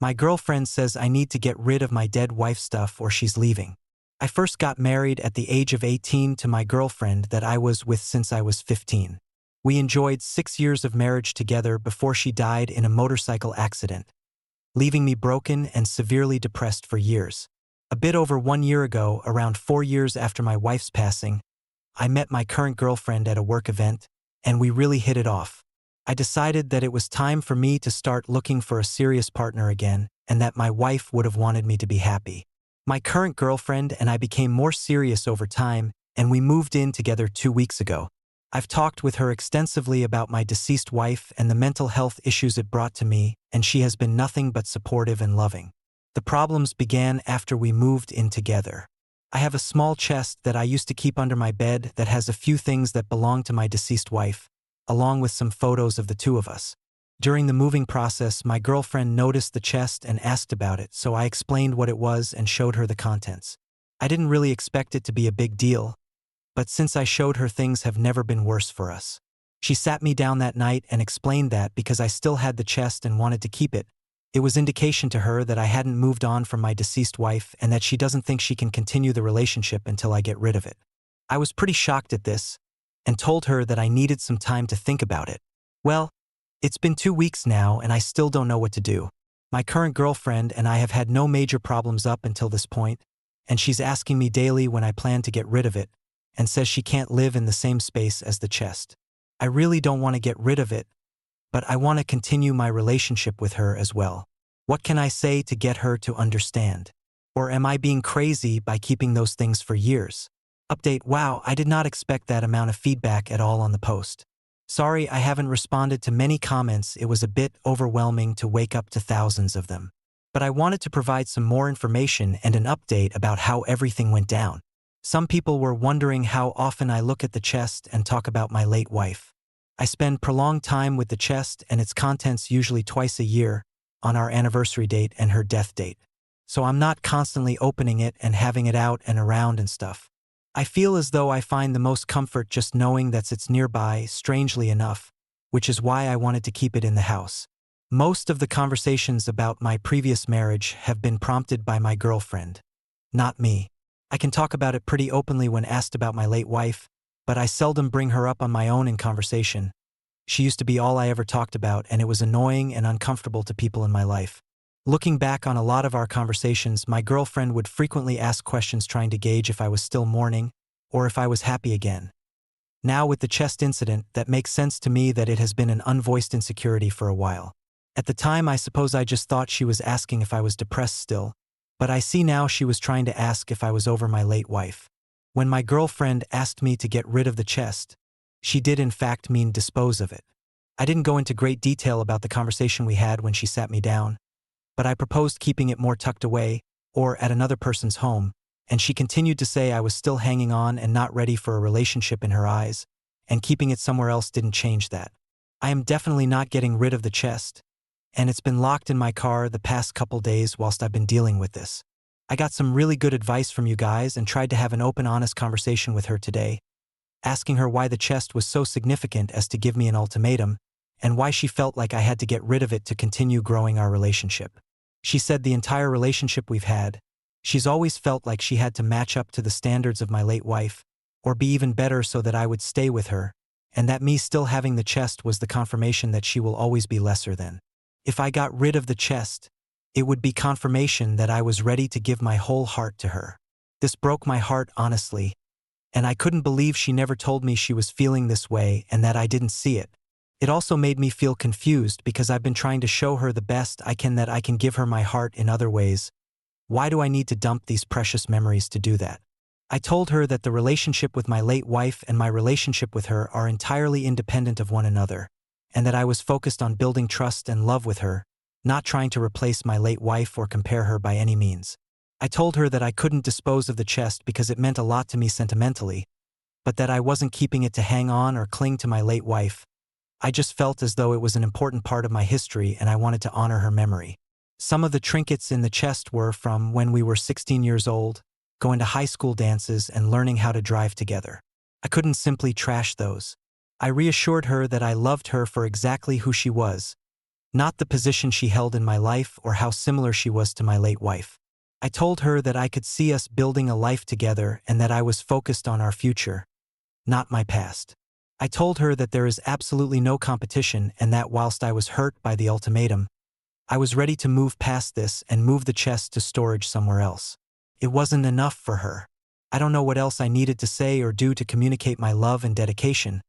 My girlfriend says I need to get rid of my dead wife stuff or she's leaving. I first got married at the age of 18 to my girlfriend that I was with since I was 15. We enjoyed 6 years of marriage together before she died in a motorcycle accident, leaving me broken and severely depressed for years. A bit over 1 year ago, around 4 years after my wife's passing, I met my current girlfriend at a work event, and we really hit it off. I decided that it was time for me to start looking for a serious partner again, and that my wife would have wanted me to be happy. My current girlfriend and I became more serious over time, and we moved in together 2 weeks ago. I've talked with her extensively about my deceased wife and the mental health issues it brought to me, and she has been nothing but supportive and loving. The problems began after we moved in together. I have a small chest that I used to keep under my bed that has a few things that belong to my deceased wife, along with some photos of the two of us. During the moving process, my girlfriend noticed the chest and asked about it, so I explained what it was and showed her the contents. I didn't really expect it to be a big deal, but since I showed her, things have never been worse for us. She sat me down that night and explained that because I still had the chest and wanted to keep it, it was indication to her that I hadn't moved on from my deceased wife and that she doesn't think she can continue the relationship until I get rid of it. I was pretty shocked at this and told her that I needed some time to think about it. Well, it's been 2 weeks now and I still don't know what to do. My current girlfriend and I have had no major problems up until this point, and she's asking me daily when I plan to get rid of it, and says she can't live in the same space as the chest. I really don't want to get rid of it, but I want to continue my relationship with her as well. What can I say to get her to understand? Or am I being crazy by keeping those things for years? Update: wow, I did not expect that amount of feedback at all on the post. Sorry I haven't responded to many comments, it was a bit overwhelming to wake up to thousands of them. But I wanted to provide some more information and an update about how everything went down. Some people were wondering how often I look at the chest and talk about my late wife. I spend prolonged time with the chest and its contents, usually twice a year, on our anniversary date and her death date. So I'm not constantly opening it and having it out and around and stuff. I feel as though I find the most comfort just knowing that it's nearby, strangely enough, which is why I wanted to keep it in the house. Most of the conversations about my previous marriage have been prompted by my girlfriend, not me. I can talk about it pretty openly when asked about my late wife, but I seldom bring her up on my own in conversation. She used to be all I ever talked about, and it was annoying and uncomfortable to people in my life. Looking back on a lot of our conversations, my girlfriend would frequently ask questions trying to gauge if I was still mourning or if I was happy again. Now with the chest incident, that makes sense to me that it has been an unvoiced insecurity for a while. At the time, I suppose I just thought she was asking if I was depressed still, but I see now she was trying to ask if I was over my late wife. When my girlfriend asked me to get rid of the chest, she did in fact mean dispose of it. I didn't go into great detail about the conversation we had when she sat me down, but I proposed keeping it more tucked away or at another person's home, and she continued to say I was still hanging on and not ready for a relationship in her eyes, and keeping it somewhere else didn't change that. I am definitely not getting rid of the chest, and it's been locked in my car the past couple days whilst I've been dealing with this. I got some really good advice from you guys and tried to have an open, honest conversation with her today, asking her why the chest was so significant as to give me an ultimatum, and why she felt like I had to get rid of it to continue growing our relationship. She said the entire relationship we've had, she's always felt like she had to match up to the standards of my late wife, or be even better so that I would stay with her, and that me still having the chest was the confirmation that she will always be lesser than. If I got rid of the chest, it would be confirmation that I was ready to give my whole heart to her. This broke my heart, honestly, and I couldn't believe she never told me she was feeling this way and that I didn't see it. It also made me feel confused because I've been trying to show her the best I can that I can give her my heart in other ways. Why do I need to dump these precious memories to do that? I told her that the relationship with my late wife and my relationship with her are entirely independent of one another, and that I was focused on building trust and love with her, not trying to replace my late wife or compare her by any means. I told her that I couldn't dispose of the chest because it meant a lot to me sentimentally, but that I wasn't keeping it to hang on or cling to my late wife. I just felt as though it was an important part of my history and I wanted to honor her memory. Some of the trinkets in the chest were from when we were 16 years old, going to high school dances and learning how to drive together. I couldn't simply trash those. I reassured her that I loved her for exactly who she was, not the position she held in my life or how similar she was to my late wife. I told her that I could see us building a life together and that I was focused on our future, not my past. I told her that there is absolutely no competition and that whilst I was hurt by the ultimatum, I was ready to move past this and move the chest to storage somewhere else. It wasn't enough for her. I don't know what else I needed to say or do to communicate my love and dedication,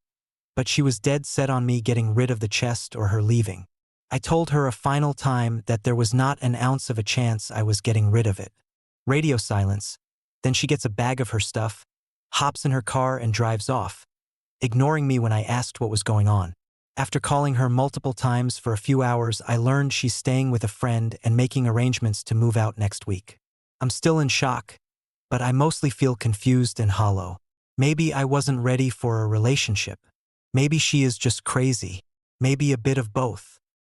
but she was dead set on me getting rid of the chest or her leaving. I told her a final time that there was not an ounce of a chance I was getting rid of it. Radio silence. Then she gets a bag of her stuff, hops in her car and drives off, ignoring me when I asked what was going on. After calling her multiple times for a few hours, I learned she's staying with a friend and making arrangements to move out next week. I'm still in shock, but I mostly feel confused and hollow. Maybe I wasn't ready for a relationship. Maybe she is just crazy. Maybe a bit of both.